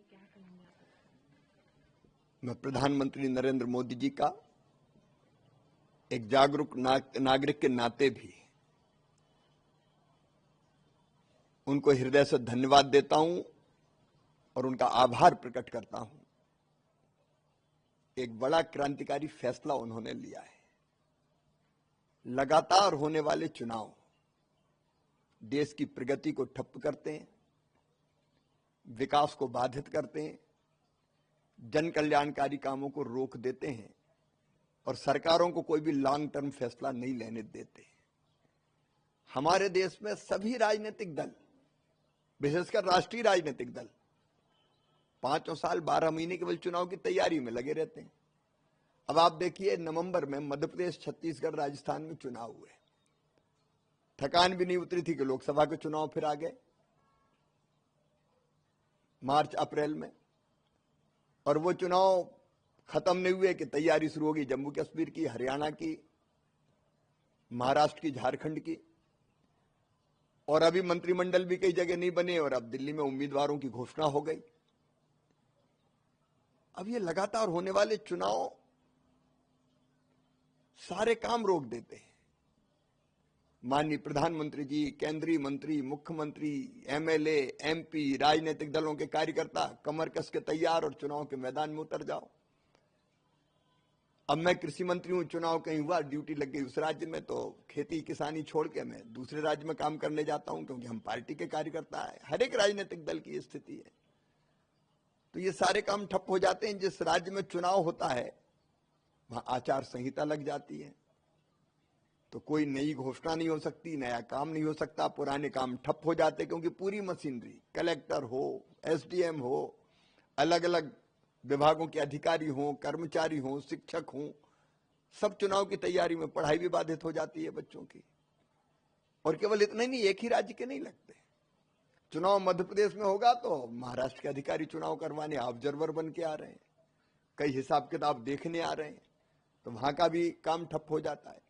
क्या कहेंगे आप? मैं प्रधानमंत्री नरेंद्र मोदी जी का एक जागरूक नागरिक के नाते भी उनको हृदय से धन्यवाद देता हूं और उनका आभार प्रकट करता हूं। एक बड़ा क्रांतिकारी फैसला उन्होंने लिया है। लगातार होने वाले चुनाव देश की प्रगति को ठप्प करते हैं, विकास को बाधित करते हैं, जन कल्याणकारी कामों को रोक देते हैं और सरकारों को कोई भी लॉन्ग टर्म फैसला नहीं लेने देते। हमारे देश में सभी राजनीतिक दल, विशेषकर राष्ट्रीय राजनीतिक दल, 5 साल 12 महीने केवल चुनाव की तैयारी में लगे रहते हैं। अब आप देखिए, नवंबर में मध्य प्रदेश, छत्तीसगढ़, राजस्थान में चुनाव हुए, थकान भी नहीं उतरी थी कि लोकसभा के चुनाव फिर आ गए मार्च अप्रैल में, और वो चुनाव खत्म नहीं हुए कि तैयारी शुरू होगी जम्मू कश्मीर की, हरियाणा की, महाराष्ट्र की, झारखंड की, और अभी मंत्रिमंडल भी कई जगह नहीं बने और अब दिल्ली में उम्मीदवारों की घोषणा हो गई। अब ये लगातार होने वाले चुनाव सारे काम रोक देते हैं। माननीय प्रधानमंत्री जी, केंद्रीय मंत्री, मुख्यमंत्री, एमएलए, एमपी, राजनीतिक दलों के कार्यकर्ता कमर कस के तैयार और चुनाव के मैदान में उतर जाओ। अब मैं कृषि मंत्री हूं, चुनाव कहीं हुआ, ड्यूटी लग गई उस राज्य में, तो खेती किसानी छोड़ के मैं दूसरे राज्य में काम करने जाता हूं, क्योंकि हम पार्टी के कार्यकर्ता है। हर एक राजनीतिक दल की स्थिति है। तो ये सारे काम ठप हो जाते हैं। जिस राज्य में चुनाव होता है वहां आचार संहिता लग जाती है, तो कोई नई घोषणा नहीं हो सकती, नया काम नहीं हो सकता, पुराने काम ठप हो जाते, क्योंकि पूरी मशीनरी, कलेक्टर हो, एसडीएम हो, अलग अलग विभागों के अधिकारी हो, कर्मचारी हो, शिक्षक हो, सब चुनाव की तैयारी में, पढ़ाई भी बाधित हो जाती है बच्चों की। और केवल इतना ही नहीं, एक ही राज्य के नहीं लगते चुनाव। मध्य प्रदेश में होगा तो महाराष्ट्र के अधिकारी चुनाव करवाने ऑब्जर्वर बन के आ रहे हैं, कई हिसाब किताब देखने आ रहे हैं, तो वहां का भी काम ठप हो जाता है।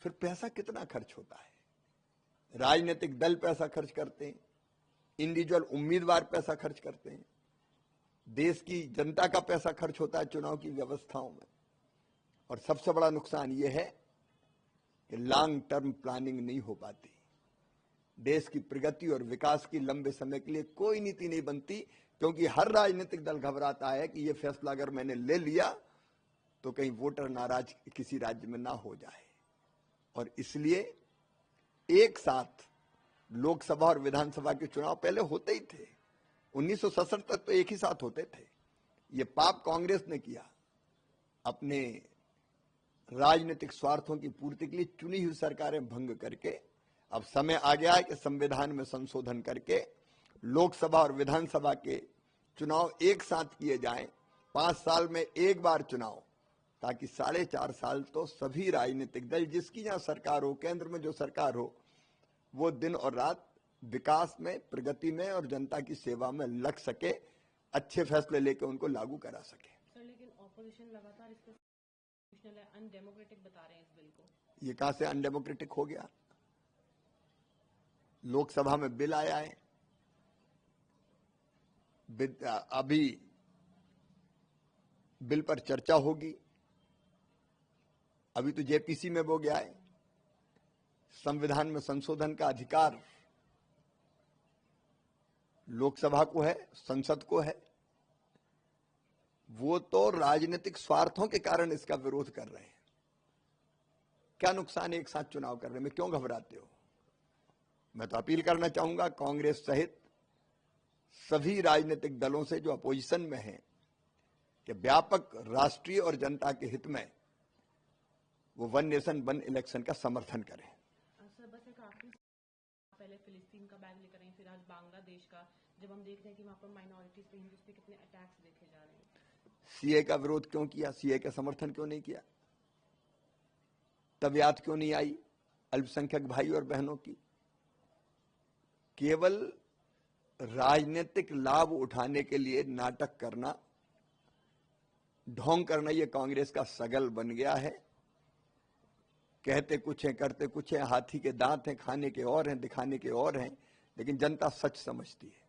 फिर पैसा कितना खर्च होता है, राजनीतिक दल पैसा खर्च करते हैं, इंडिविजुअल उम्मीदवार पैसा खर्च करते हैं, देश की जनता का पैसा खर्च होता है चुनाव की व्यवस्थाओं में। और सबसे बड़ा नुकसान यह है कि लॉन्ग टर्म प्लानिंग नहीं हो पाती। देश की प्रगति और विकास की लंबे समय के लिए कोई नीति नहीं बनती, क्योंकि हर राजनीतिक दल घबराता है कि यह फैसला अगर मैंने ले लिया तो कहीं वोटर नाराज किसी राज्य में ना हो जाए। और इसलिए एक साथ लोकसभा और विधानसभा के चुनाव पहले होते ही थे, 1967 तक तो एक ही साथ होते थे। ये पाप कांग्रेस ने किया, अपने राजनीतिक स्वार्थों की पूर्ति के लिए चुनी हुई सरकारें भंग करके। अब समय आ गया है कि संविधान में संशोधन करके लोकसभा और विधानसभा के चुनाव एक साथ किए जाएं, 5 साल में एक बार चुनाव, ताकि 4.5 साल तो सभी राजनीतिक दल, जिसकी जहां सरकार हो, केंद्र में जो सरकार हो, वो दिन और रात विकास में, प्रगति में और जनता की सेवा में लग सके, अच्छे फैसले लेकर उनको लागू करा सके। सर, लेकिन ऑपोजिशन लगातार इसको अनडेमोक्रेटिक बता रहे हैं इस बिल को। ये कहां से अनडेमोक्रेटिक हो गया? लोकसभा में बिल आया है, अभी बिल पर चर्चा होगी, अभी तो जेपीसी में वो गया है। संविधान में संशोधन का अधिकार लोकसभा को है, संसद को है। वो तो राजनीतिक स्वार्थों के कारण इसका विरोध कर रहे हैं। क्या नुकसान है एक साथ चुनाव करने में? क्यों घबराते हो? मैं तो अपील करना चाहूंगा कांग्रेस सहित सभी राजनीतिक दलों से जो अपोजिशन में हैं कि व्यापक राष्ट्रीय और जनता के हित में वो वन नेशन वन इलेक्शन का समर्थन करें। सर, बस एक आखिरी, पहले फिलिस्तीन का बैग लेकर आए, फिर आज बांग्लादेश का, जब हम देख रहे हैं कि वहां पर माइनॉरिटीज पे, हिंदूज पे कितने अटैक्स देखे जा रहे हैं। सीए का विरोध क्यों किया? सीए का समर्थन क्यों नहीं किया? तब याद क्यों नहीं आई अल्पसंख्यक भाई और बहनों की? केवल राजनीतिक लाभ उठाने के लिए नाटक करना, ढोंग करना, यह कांग्रेस का सगल बन गया है। कहते कुछ हैं, करते कुछ हैं, हाथी के दांत हैं, खाने के और हैं, दिखाने के और हैं, लेकिन जनता सच समझती है।